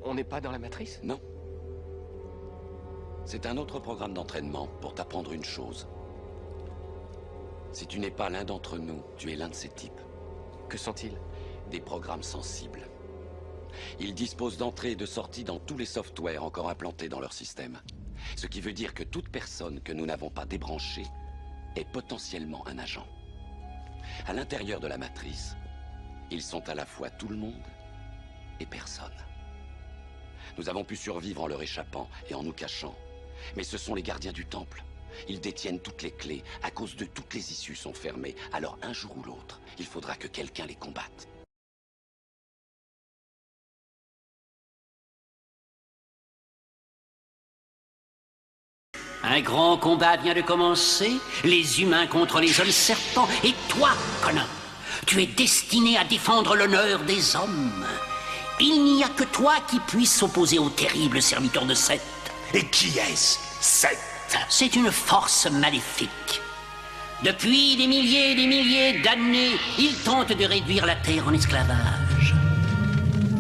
On n'est pas dans la matrice? Non. C'est un autre programme d'entraînement pour t'apprendre une chose. Si tu n'es pas l'un d'entre nous, tu es l'un de ces types. Que sont-ils? Des programmes sensibles. Ils disposent d'entrées et de sorties dans tous les softwares encore implantés dans leur système. Ce qui veut dire que toute personne que nous n'avons pas débranchée est potentiellement un agent. À l'intérieur de la matrice, ils sont à la fois tout le monde et personne. Nous avons pu survivre en leur échappant et en nous cachant. Mais ce sont les gardiens du temple. Ils détiennent toutes les clés. À cause d'eux, toutes les issues sont fermées. Alors un jour ou l'autre, il faudra que quelqu'un les combatte. Un grand combat vient de commencer, les humains contre les hommes serpents. Et toi, Conan, tu es destiné à défendre l'honneur des hommes. Il n'y a que toi qui puisses s'opposer au terrible serviteur de Seth. Et qui est-ce, Seth? C'est une force maléfique. Depuis des milliers d'années, il tente de réduire la Terre en esclavage.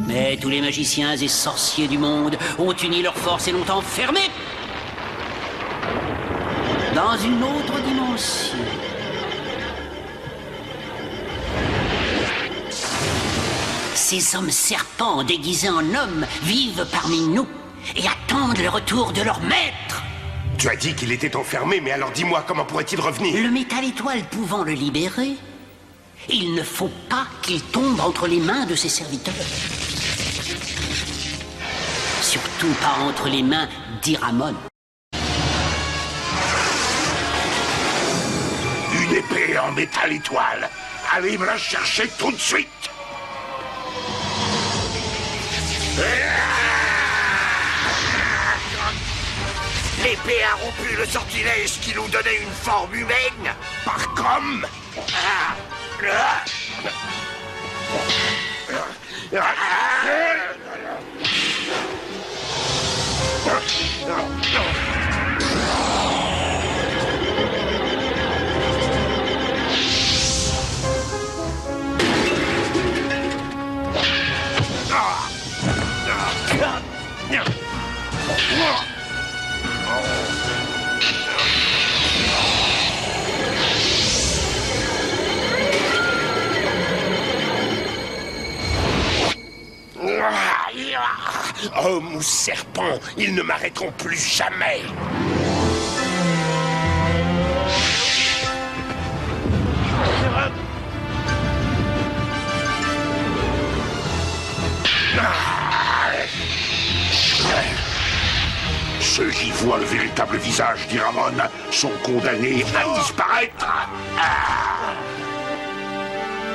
Mais tous les magiciens et sorciers du monde ont uni leurs forces et l'ont enfermé dans une autre dimension. Ces hommes serpents déguisés en hommes vivent parmi nous et attendent le retour de leur maître. Tu as dit qu'il était enfermé, mais alors dis-moi, comment pourrait-il revenir? Le métal étoile pouvant le libérer, il ne faut pas qu'il tombe entre les mains de ses serviteurs. Surtout pas entre les mains d'Iramon. Une épée en métal étoile. Allez me la chercher tout de suite. L'épée a rompu le sortilège qui nous donnait une forme humaine. Par comme. Homme ou serpent, ils ne m'arrêteront plus jamais. Ceux qui voient le véritable visage d'Iramon sont condamnés à disparaître.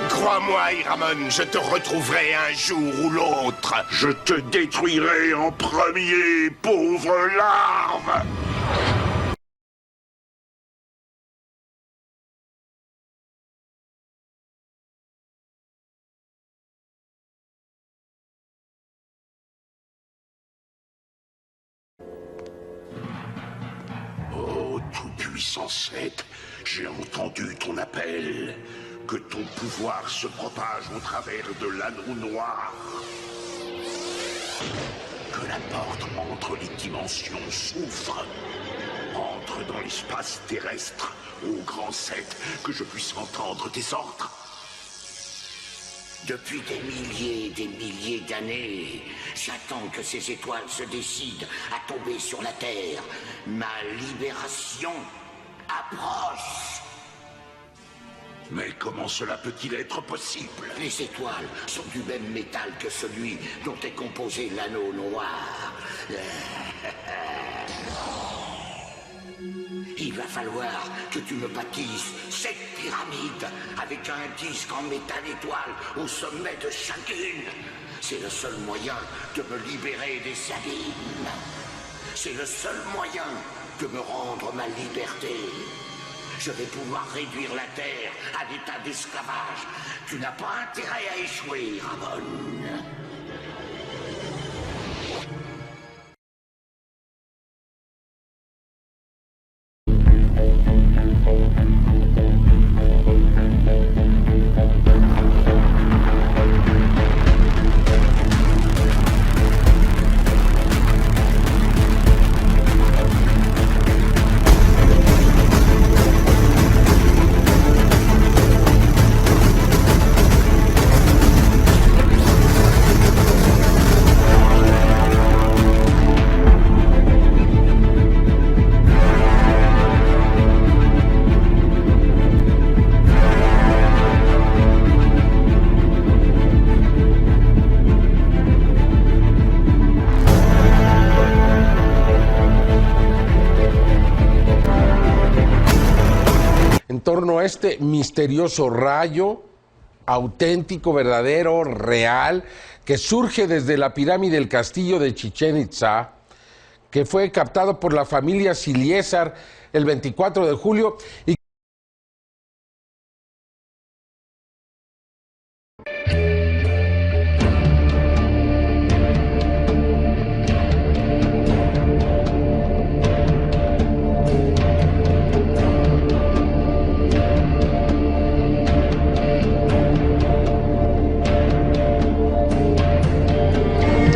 Crois-moi, Iramon, je te retrouverai un jour ou l'autre. Je te détruirai en premier, pauvre larve. Oh, tout-puissant Seth, j'ai entendu ton appel. Que ton pouvoir se propage au travers de l'anneau noir. Que la porte entre les dimensions s'ouvre. Entre dans l'espace terrestre, ô grand Seth, que je puisse entendre tes ordres. Depuis des milliers d'années, j'attends que ces étoiles se décident à tomber sur la Terre. Ma libération approche. Mais comment cela peut-il être possible? Les étoiles sont du même métal que celui dont est composé l'anneau noir. Il va falloir que tu me bâtisses cette pyramide avec un disque en métal étoile au sommet de chacune. C'est le seul moyen de me libérer des abîmes. C'est le seul moyen de me rendre ma liberté. Je vais pouvoir réduire la Terre à l'état d'esclavage. Tu n'as pas intérêt à échouer, Ramon. a este misterioso rayo auténtico, verdadero, real, que surge desde la pirámide del castillo de Chichén Itzá, que fue captado por la familia Siliésar el 24 de julio y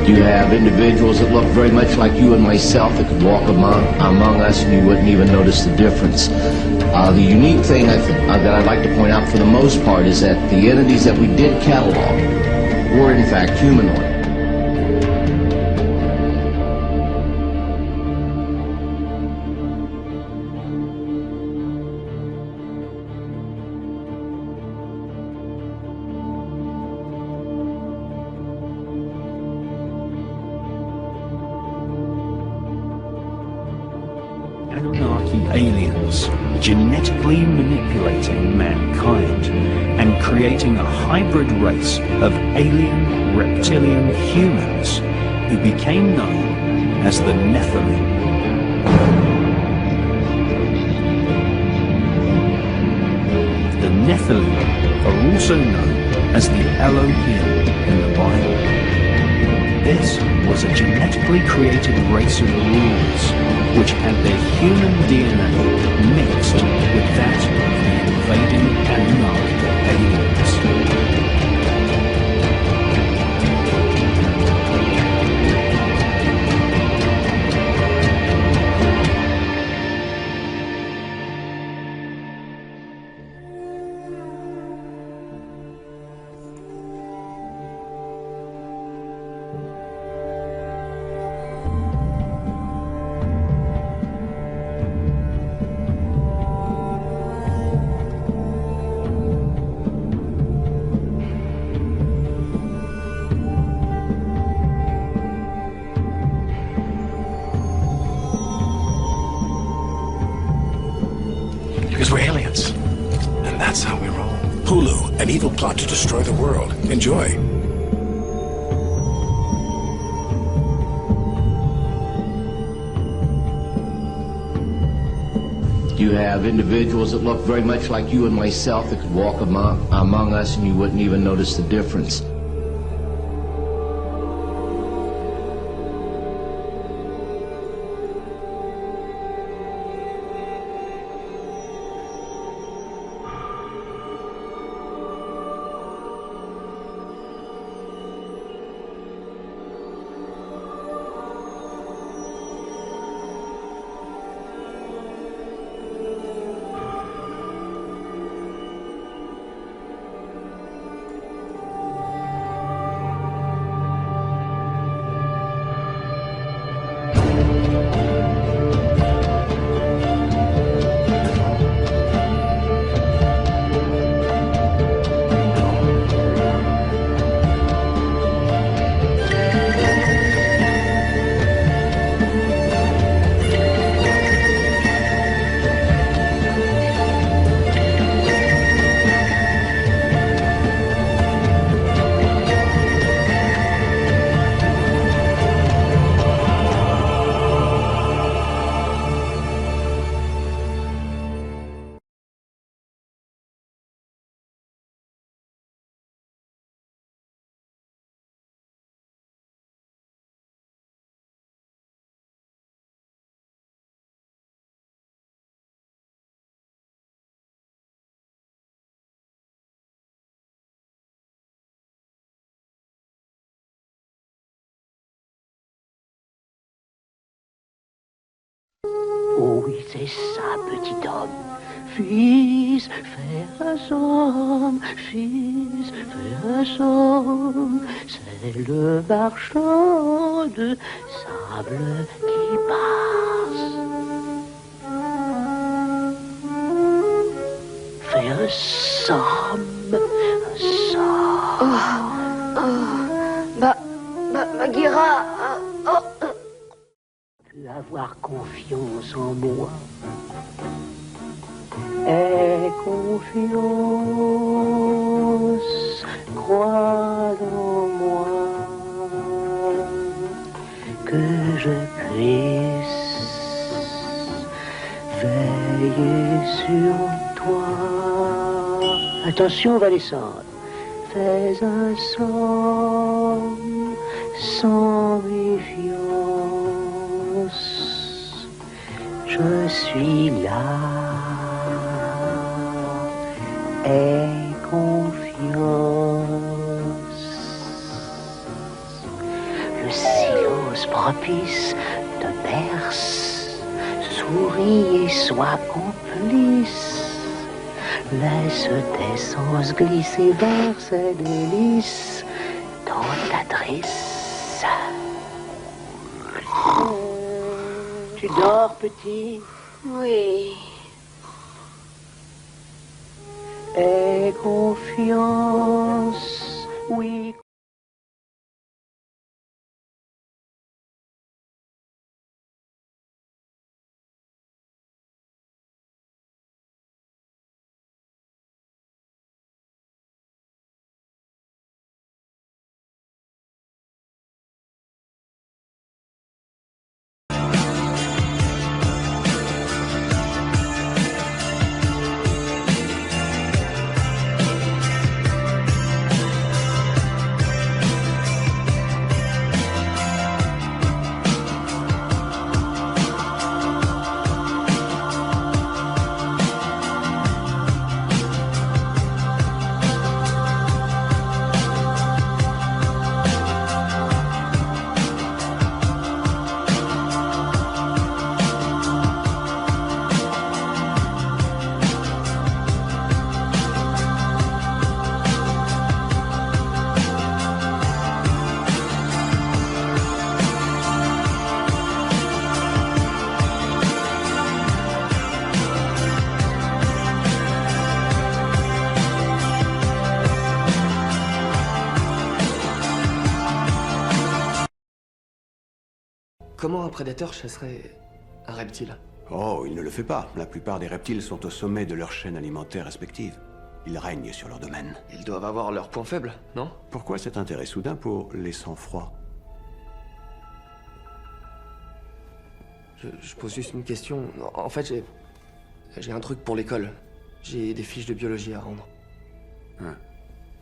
You have individuals that look very much like you and myself that could walk among us and you wouldn't even notice the difference. The unique thing that I'd like to point out for the most part is that the entities that we did catalog were in fact humanoid. Anunnaki aliens genetically manipulating mankind and creating a hybrid race of alien reptilian humans who became known as the Nephilim. The Nephilim are also known as the Elohim in the Bible. This was a genetically created race of rulers which had their human DNA mixed with that of the invading Anunnaki aliens. Because we're aliens. And that's how we roll. Hulu, an evil plot to destroy the world. Enjoy. You have individuals that look very much like you and myself that could walk among us and you wouldn't even notice the difference. Oh oui, c'est ça, petit homme. Fils, fais un somme, fils, fais un somme. C'est le marchand de sable qui passe. Fais un somme, un somme. Bagheera, Tu peux avoir confiance en moi. Aie confiance, crois en moi, que je puisse veiller sur toi. Attention, on va descendre. Fais un somme sans méfiance. Je suis là. Aie confiance. Le silence propice te berce. Souris et sois complice. Laisse tes sens glisser vers ces délices dans ta drisse. Tu dors, petit? Oui. Aie confiance, oui. Comment un prédateur chasserait un reptile? Oh, il ne le fait pas. La plupart des reptiles sont au sommet de leur chaîne alimentaire respective. Ils règnent sur leur domaine. Ils doivent avoir leurs points faibles, non? Pourquoi cet intérêt soudain pour les sang-froids? Je pose juste une question. En fait, j'ai un truc pour l'école. J'ai des fiches de biologie à rendre. Hein.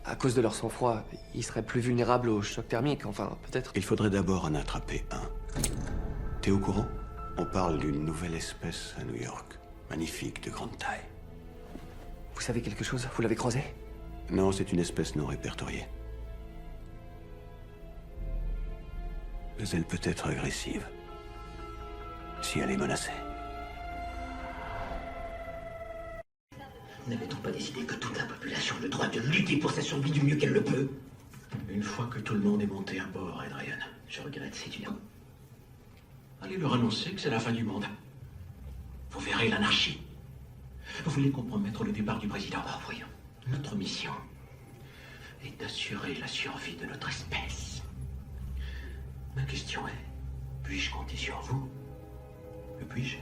À cause de leur sang-froid, ils seraient plus vulnérables au choc thermique, enfin, peut-être. Il faudrait d'abord en attraper un. T'es au courant? On parle d'une nouvelle espèce à New York. Magnifique, de grande taille. Vous savez quelque chose? Vous l'avez croisé? Non, c'est une espèce non répertoriée. Mais elle peut être agressive. Si elle est menacée. N'avait-on pas décidé que toute la population a le droit de lutter pour sa survie du mieux qu'elle le peut? Une fois que tout le monde est monté à bord, Adrian, Je regrette, c'est une... allez leur annoncer que c'est la fin du monde. Vous verrez l'anarchie. Vous voulez compromettre le départ du président? Oh, voyons. Notre mission est d'assurer la survie de notre espèce. Ma question est, puis-je compter sur vous? Que puis-je?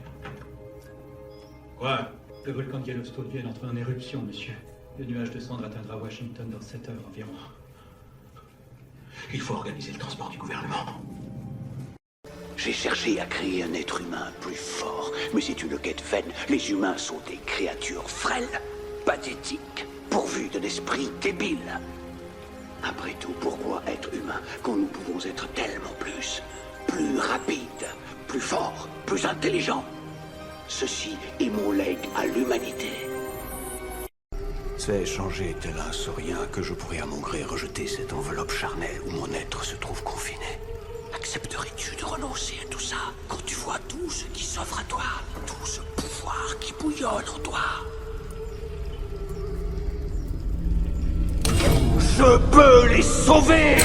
Quoi? Le volcan de Yellowstone vient d'entrer en éruption, monsieur. Le nuage de cendres atteindra Washington dans 7 heures environ. Il faut organiser le transport du gouvernement. J'ai cherché à créer un être humain plus fort, mais c'est une quête vaine. Les humains sont des créatures frêles, pathétiques, pourvues d'un esprit débile. Après tout, pourquoi être humain quand nous pouvons être tellement plus rapides, plus forts, plus intelligents? Ceci est mon legs à l'humanité. C'est changer tel un saurien que je pourrais à mon gré rejeter cette enveloppe charnelle où mon être se trouve confiné. Accepterais-tu de renoncer à tout ça quand tu vois tout ce qui s'offre à toi, tout ce pouvoir qui bouillonne en toi? Je peux les sauver!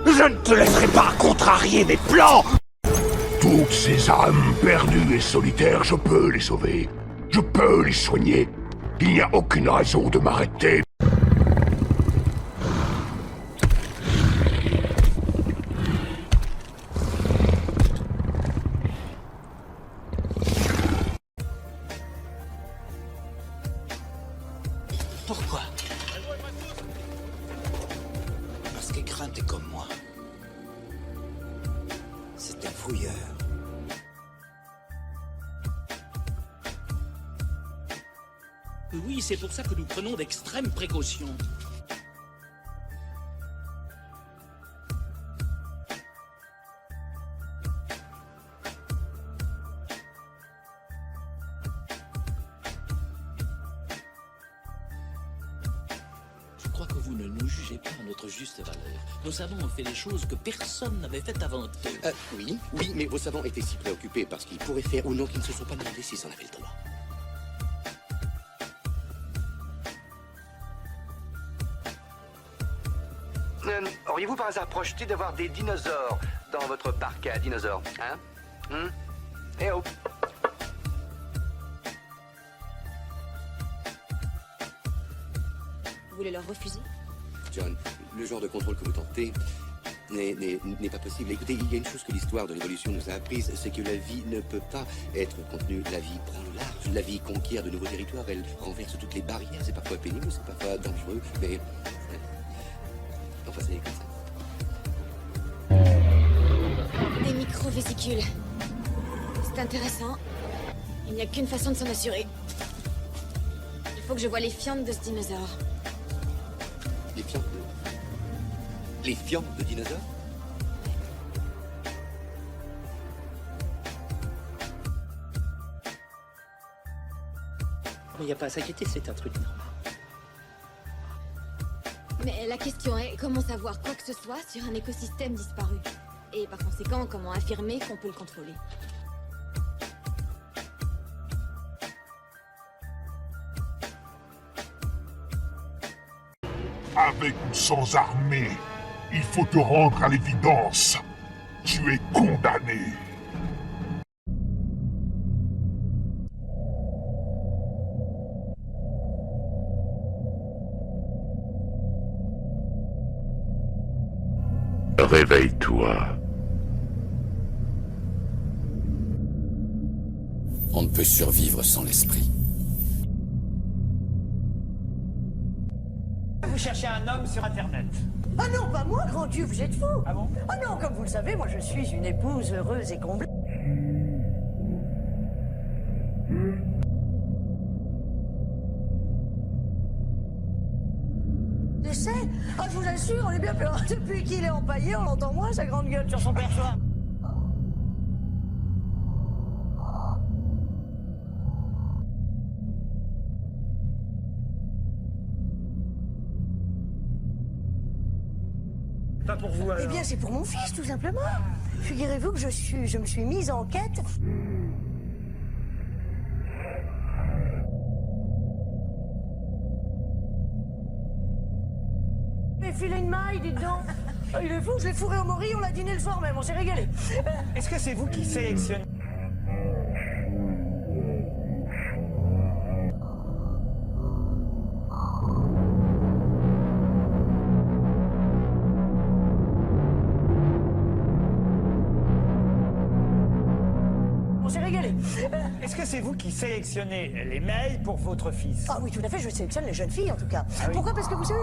Je ne te laisserai pas contrarier mes plans! Toutes ces âmes perdues et solitaires, je peux les sauver. Je peux les soigner. Il n'y a aucune raison de m'arrêter. Pourquoi? Parce que Grant est comme moi. C'est un fouilleur. Oui, c'est pour ça que nous prenons d'extrêmes précautions. Je crois que vous ne nous jugez pas à notre juste valeur. Nos savants ont fait des choses que personne n'avait faites avant eux. Oui, mais vos savants étaient si préoccupés parce qu'ils pourraient faire ou non qu'ils ne se sont pas demandé s'ils en avaient le droit. Auriez-vous par hasard projeté d'avoir des dinosaures dans votre parc à dinosaures, hein? Eh oh! Vous voulez leur refuser? John, le genre de contrôle que vous tentez n'est pas possible. Écoutez, il y a une chose que l'histoire de l'évolution nous a apprise, c'est que la vie ne peut pas être contenue. La vie prend le large, la vie conquiert de nouveaux territoires, elle renverse toutes les barrières. C'est parfois pénible, c'est parfois dangereux, mais... Enfin, c'est comme ça. Des micro-vésicules. C'est intéressant. Il n'y a qu'une façon de s'en assurer. Il faut que je voie les fientes de ce dinosaure. Les fientes de... Les fientes de dinosaures? Il n'y a pas à s'inquiéter, c'est un truc normal. Mais la question est, comment savoir quoi que ce soit sur un écosystème disparu? Et par conséquent, comment affirmer qu'on peut le contrôler? Avec ou sans armée, il faut te rendre à l'évidence. Tu es condamné. Réveille-toi. On ne peut survivre sans l'esprit. Vous cherchez un homme sur Internet. Ah non, pas moi, grand Dieu, vous êtes fou. Ah bon? Ah non, comme vous le savez, moi je suis une épouse heureuse et comblée. Je sais. Ah, je vous assure, on est bien peur. Depuis qu'il est empaillé, on l'entend moins, sa grande gueule sur son perchoir. Pas pour vous, alors. Eh bien, c'est pour mon fils, tout simplement. Figurez-vous que je me suis mise en quête. Mais filez une maille, dites donc. Il est fou, je l'ai fourré au mori, on l'a dîné le soir même, on s'est régalé. Est-ce que c'est vous qui sélectionnez? Est-ce que c'est vous qui sélectionnez les mails pour votre fils? Ah oui, tout à fait, je sélectionne les jeunes filles en tout cas. Ah oui. Pourquoi? Parce que vous savez...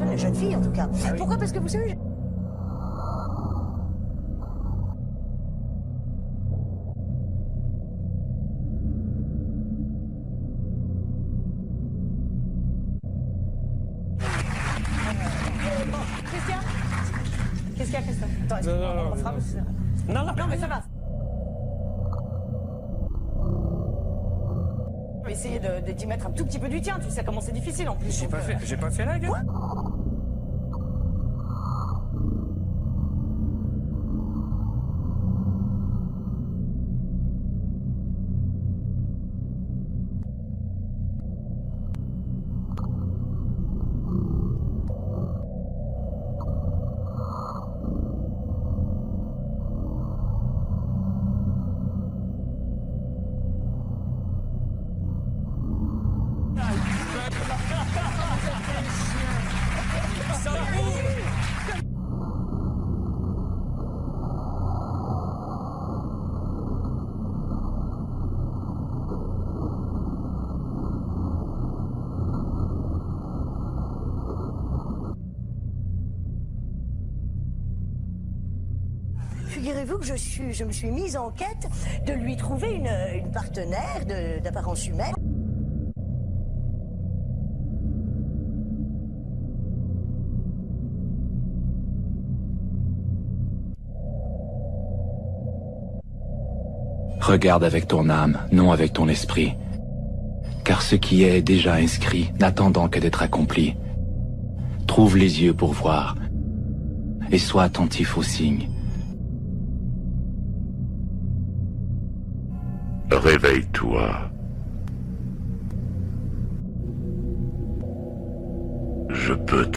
Les jeunes filles en tout cas. Ah oui. Pourquoi? Parce que vous savez... Qu'est-ce qu'il y a, Christophe? Attends, non, mais ça va. Essayer d'y mettre un tout petit peu du tien, tu sais comment c'est difficile en plus. J'ai pas fait la gueule. Quoi? figurez-vous que je me suis mise en quête de lui trouver une partenaire d'apparence humaine. Regarde avec ton âme, non avec ton esprit. Car ce qui est déjà inscrit, n'attendant que d'être accompli. Trouve les yeux pour voir, et sois attentif aux signes. Réveille-toi. Je peux